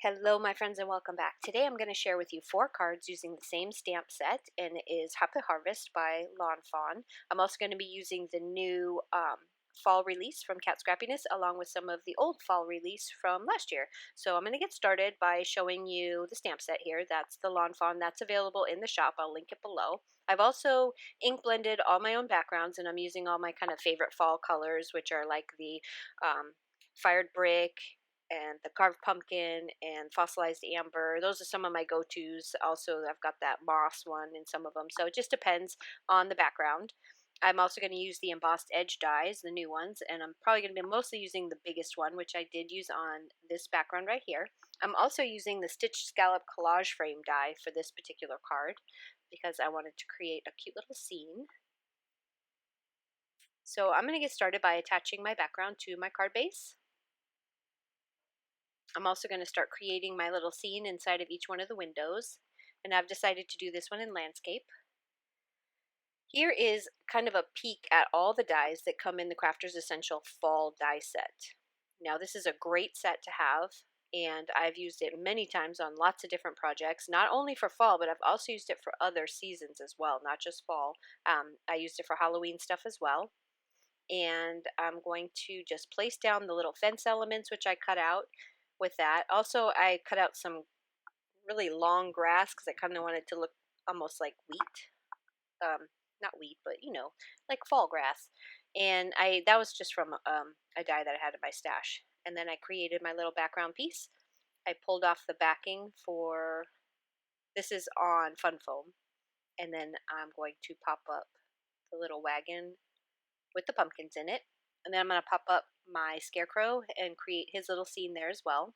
Hello, my friends, and welcome back. Today I'm going to share with you 4 cards using the same stamp set, and it is Happy Harvest by Lawn Fawn. I'm also going to be using the new fall release from Kat Scrappiness along with some of the old fall release from last year. So I'm going to get started by showing you the stamp set here. That's the Lawn Fawn. That's available in the shop. I'll link it below. I've also ink blended all my own backgrounds, and I'm using all my kind of favorite fall colors, which are like the fired brick and the carved pumpkin and fossilized amber. Those are some of my go-tos. Also, I've got that moss one in some of them. So it just depends on the background. I'm also going to use the embossed edge dies, the new ones, and I'm probably going to be mostly using the biggest one, which I did use on this background right here. I'm also using the stitched scallop collage frame die for this particular card because I wanted to create a cute little scene. So I'm going to get started by attaching my background to my card base. I'm also going to start creating my little scene inside of each one of the windows, and I've decided to do this one in landscape. Here is kind of a peek at all the dies that come in the Crafter's Essential Fall die set. Now this is a great set to have, and I've used it many times on lots of different projects, not only for fall, but I've also used it for other seasons as well, not just fall. I used it for Halloween stuff as well. And I'm going to just place down the little fence elements, which I cut out with that. Also, I cut out some really long grass because I kind of wanted to look almost like wheat. Not wheat, but like fall grass. And that was just from a die that I had in my stash. And then I created my little background piece. I pulled off the backing for, this is on Fun Foam. And then I'm going to pop up the little wagon with the pumpkins in it. And then I'm going to pop up my scarecrow and create his little scene there as well.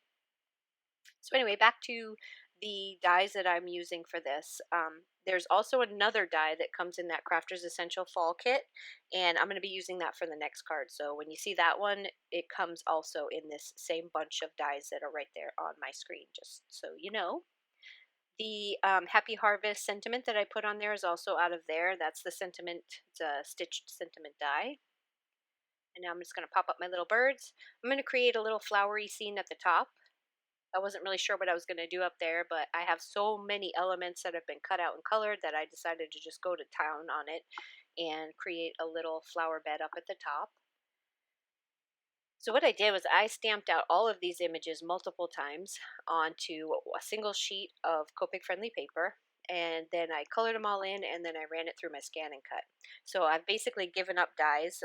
So anyway, back to the dies that I'm using for this. There's also another die that comes in that Crafter's Essential Fall kit, and I'm going to be using that for the next card. So when you see that one, it comes also in this same bunch of dies that are right there on my screen, just so you know. The Happy Harvest sentiment that I put on there is also out of there. That's the sentiment, it's a stitched sentiment die. And now I'm just going to pop up my little birds. I'm going to create a little flowery scene at the top. I wasn't really sure what I was going to do up there, but I have so many elements that have been cut out and colored that I decided to just go to town on it and create a little flower bed up at the top. So what I did was I stamped out all of these images multiple times onto a single sheet of Copic friendly paper, and then I colored them all in, and then I ran it through my scan and cut. So I've basically given up dies,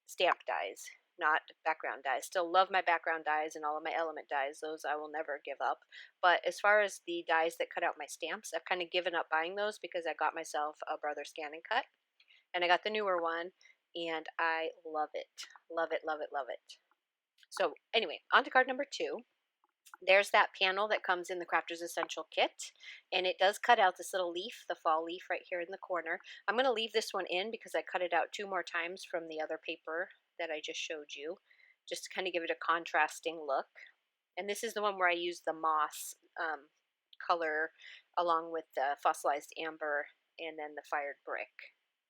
stamp dies, not background dies. Still love my background dies and all of my element dies. Those I will never give up. But as far as the dies that cut out my stamps, I've kind of given up buying those because I got myself a Brother Scan and Cut. And I got the newer one, and I love it. Love it, love it, love it. So anyway, on to card number 2. There's that panel that comes in the Crafter's Essential Kit, and it does cut out this little leaf, the fall leaf right here in the corner. I'm going to leave this one in because I cut it out 2 more times from the other paper that I just showed you, just to kind of give it a contrasting look. And this is the one where I used the moss color along with the fossilized amber, and then the fired brick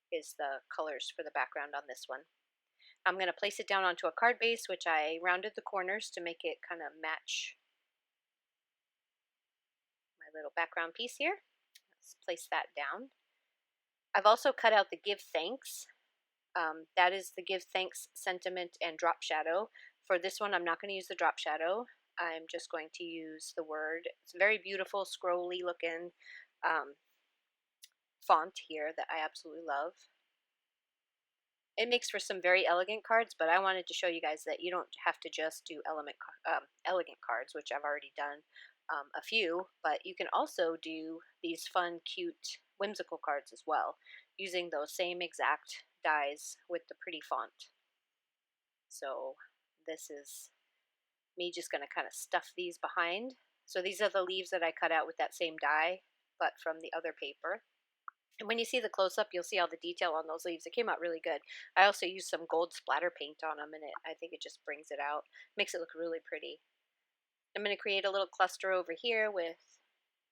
is the colors for the background on this one. I'm going to place it down onto a card base, which I rounded the corners to make it kind of match my little background piece here. Let's place that down. I've also cut out the Give Thanks. That is the Give Thanks sentiment and drop shadow. For this one, I'm not going to use the drop shadow. I'm just going to use the word. It's a very beautiful, scrolly looking font here that I absolutely love. It makes for some very elegant cards, but I wanted to show you guys that you don't have to just do elegant cards, which I've already done a few, but you can also do these fun, cute, whimsical cards as well, using those same exact dies with the pretty font. So this is me just going to kind of stuff these behind. So these are the leaves that I cut out with that same die, but from the other paper. And when you see the close-up, you'll see all the detail on those leaves. It came out really good. I also used some gold splatter paint on them, and I think it just brings it out. Makes it look really pretty. I'm going to create a little cluster over here with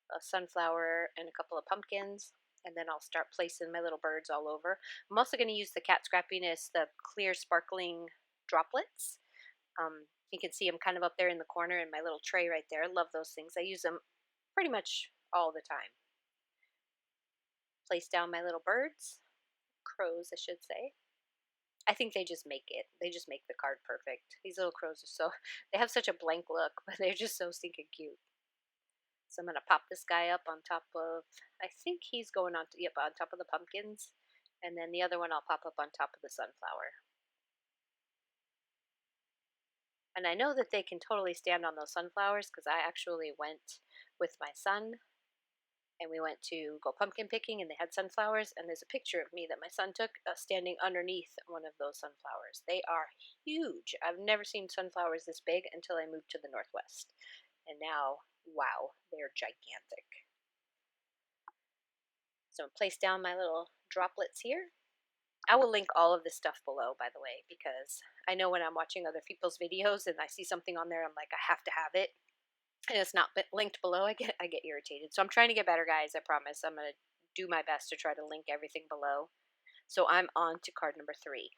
a sunflower and a couple of pumpkins, and then I'll start placing my little birds all over. I'm also going to use the Kat Scrappiness, the clear sparkling droplets. You can see them kind of up there in the corner in my little tray right there. I love those things. I use them pretty much all the time. Place down my little birds, crows, I should say. I think they just make it. They just make the card perfect. These little crows are so, they have such a blank look, but they're just so stinking cute. So I'm going to pop this guy up on top of, I think he's going on, yep, on top of the pumpkins. And then the other one I'll pop up on top of the sunflower. And I know that they can totally stand on those sunflowers because I actually went with my son and we went to go pumpkin picking and they had sunflowers, and there's a picture of me that my son took standing underneath one of those sunflowers. They are huge. I've never seen sunflowers this big until I moved to the Northwest. And now, wow, they're gigantic. So place down my little droplets here. I will link all of this stuff below, by the way, because I know when I'm watching other people's videos and I see something on there, I'm like, I have to have it, and it's not linked below, I get irritated. So I'm trying to get better, guys. I promise. I'm going to do my best to try to link everything below. So I'm on to card number 3.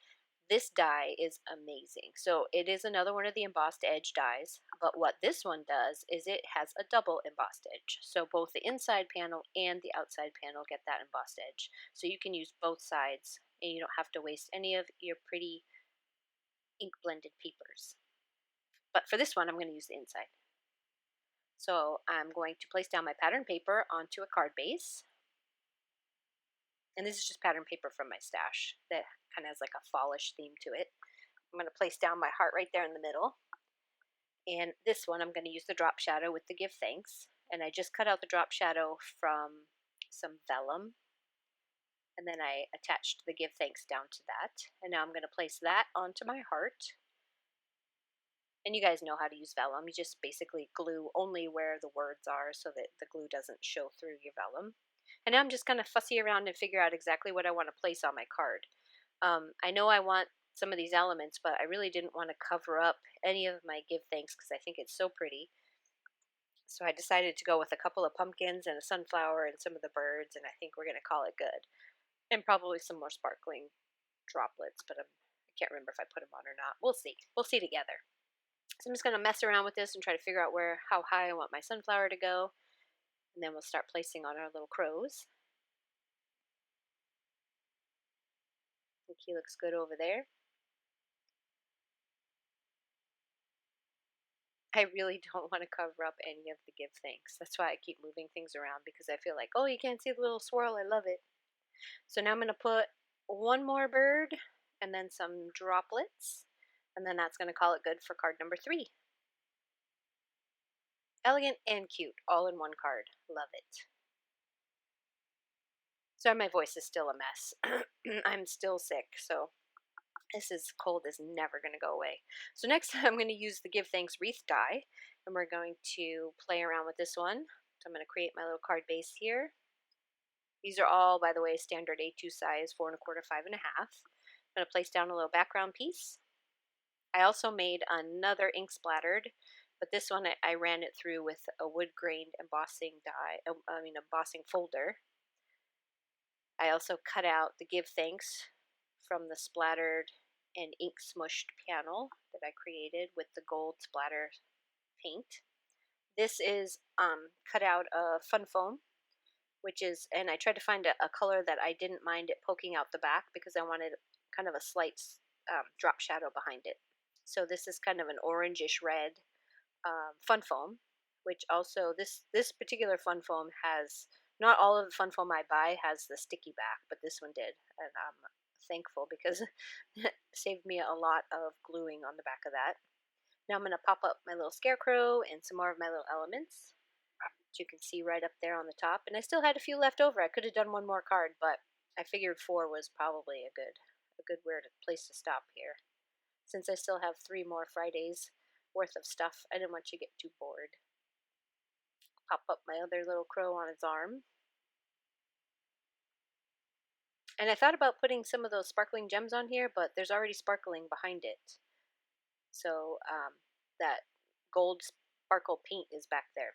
This die is amazing. So it is another one of the embossed edge dies, but what this one does is it has a double embossed edge. So both the inside panel and the outside panel get that embossed edge. So you can use both sides and you don't have to waste any of your pretty ink blended papers. But for this one, I'm going to use the inside. So I'm going to place down my pattern paper onto a card base. And this is just pattern paper from my stash that kind of has like a fallish theme to it. I'm going to place down my heart right there in the middle. And this one, I'm going to use the drop shadow with the give thanks. And I just cut out the drop shadow from some vellum. And then I attached the give thanks down to that. And now I'm going to place that onto my heart. And you guys know how to use vellum. You just basically glue only where the words are so that the glue doesn't show through your vellum. And now I'm just kind of fussy around and figure out exactly what I want to place on my card. I know I want some of these elements, but I really didn't want to cover up any of my give thanks because I think it's so pretty. So I decided to go with a couple of pumpkins and a sunflower and some of the birds, and I think we're going to call it good. And probably some more sparkling droplets, but I can't remember if I put them on or not. We'll see. We'll see together. So I'm just going to mess around with this and try to figure out how high I want my sunflower to go. And then we'll start placing on our little crows. I think he looks good over there. I really don't want to cover up any of the give thanks. That's why I keep moving things around, because I feel like, oh, you can't see the little swirl. I love it. So now I'm going to put one more bird and then some droplets. And then that's going to call it good for card number 3. Elegant and cute, all in one card. Love it. Sorry, my voice is still a mess. I'm still sick, so this cold is never going to go away. So next I'm going to use the Give Thanks wreath die, and we're going to play around with this one. So I'm going to create my little card base here. These are all, by the way, standard A2 size, 4 1/4, 5 1/2. I'm going to place down a little background piece. I also made another ink splattered, but this one I ran it through with a wood grained embossing die, embossing folder. I also cut out the Give Thanks from the splattered and ink smushed panel that I created with the gold splatter paint. This is cut out of Fun Foam, which is, and I tried to find a color that I didn't mind it poking out the back because I wanted kind of a slight drop shadow behind it. So this is kind of an orangish red Fun Foam, which also this particular Fun Foam has, not all of the Fun Foam I buy has the sticky back, but this one did, and I'm thankful because it saved me a lot of gluing on the back of that. Now I'm going to pop up my little scarecrow and some more of my little elements, which you can see right up there on the top. And I still had a few left over. I could have done one more card, but I figured 4 was probably a good place to stop here. Since I still have 3 more Fridays worth of stuff, I didn't want you to get too bored. Pop up my other little crow on its arm. And I thought about putting some of those sparkling gems on here, but there's already sparkling behind it. So that gold sparkle paint is back there.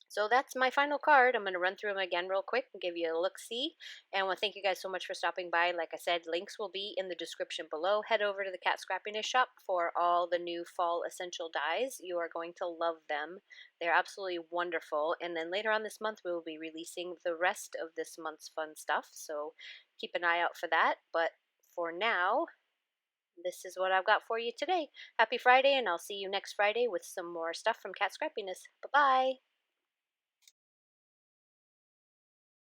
So that's my final card. I'm going to run through them again real quick and give you a look see. And I want to thank you guys so much for stopping by. Like I said, links will be in the description below. Head over to the Kat Scrappiness shop for all the new fall essential dyes. You are going to love them. They're absolutely wonderful. And then later on this month, we will be releasing the rest of this month's fun stuff. So keep an eye out for that. But for now, this is what I've got for you today. Happy Friday, and I'll see you next Friday with some more stuff from Kat Scrappiness. Bye bye.